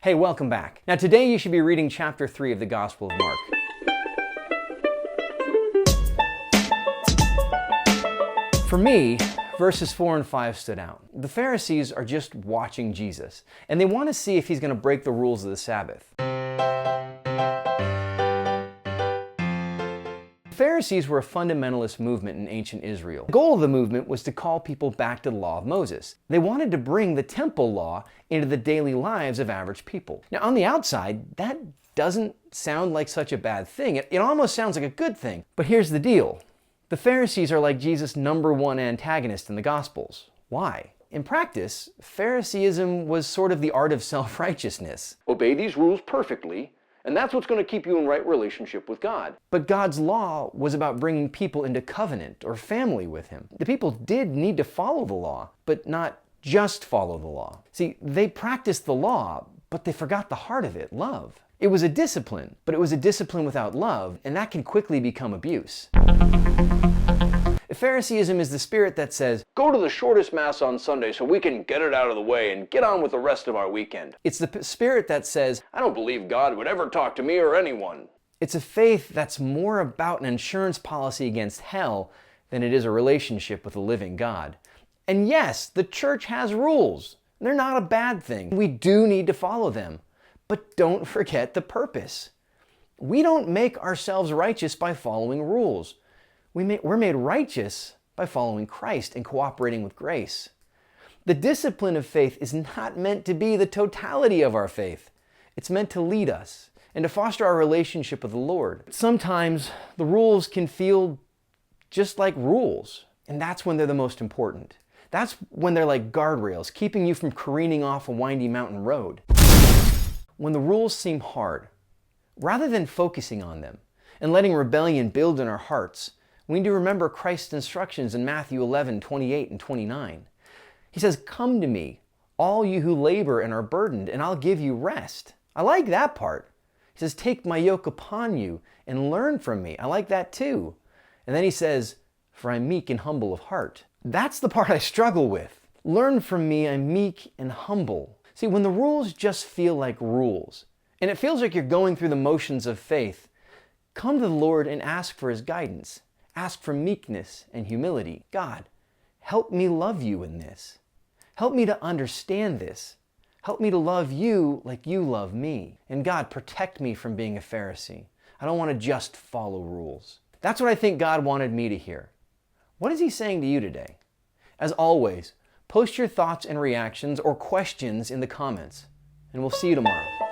Hey, welcome back. Now today you should be reading chapter 3 of the Gospel of Mark. For me, verses 4 and 5 stood out. The Pharisees are just watching Jesus, and they want to see if he's going to break the rules of the Sabbath. The Pharisees were a fundamentalist movement in ancient Israel. The goal of the movement was to call people back to the law of Moses. They wanted to bring the temple law into the daily lives of average people. Now, on the outside, that doesn't sound like such a bad thing. It almost sounds like a good thing. But here's the deal. The Pharisees are like Jesus' #1 antagonist in the Gospels. Why? In practice, Phariseeism was sort of the art of self-righteousness. Obey these rules perfectly, and that's what's going to keep you in right relationship with God. But God's law was about bringing people into covenant or family with him. The people did need to follow the law, but not just follow the law. See, they practiced the law, but they forgot the heart of it, love. It was a discipline, but it was a discipline without love, and that can quickly become abuse. Phariseeism is the spirit that says, go to the shortest mass on Sunday so we can get it out of the way and get on with the rest of our weekend. It's the spirit that says, I don't believe God would ever talk to me or anyone. It's a faith that's more about an insurance policy against hell than it is a relationship with a living God. And yes, the church has rules. They're not a bad thing. We do need to follow them. But don't forget the purpose. We don't make ourselves righteous by following rules. We're made righteous by following Christ and cooperating with grace. The discipline of faith is not meant to be the totality of our faith. It's meant to lead us and to foster our relationship with the Lord. Sometimes the rules can feel just like rules, and that's when they're the most important. That's when they're like guardrails, keeping you from careening off a windy mountain road. When the rules seem hard, rather than focusing on them and letting rebellion build in our hearts, we need to remember Christ's instructions in Matthew 11:28 and 29. He says, come to me, all you who labor and are burdened, and I'll give you rest. I like that part. He says, take my yoke upon you and learn from me. I like that too. And then he says, for I'm meek and humble of heart. That's the part I struggle with. Learn from me, I'm meek and humble. See, when the rules just feel like rules, and it feels like you're going through the motions of faith, come to the Lord and ask for his guidance. Ask for meekness and humility. God, help me love you in this. Help me to understand this. Help me to love you like you love me. And God, protect me from being a Pharisee. I don't want to just follow rules. That's what I think God wanted me to hear. What is he saying to you today? As always, post your thoughts and reactions or questions in the comments, and we'll see you tomorrow.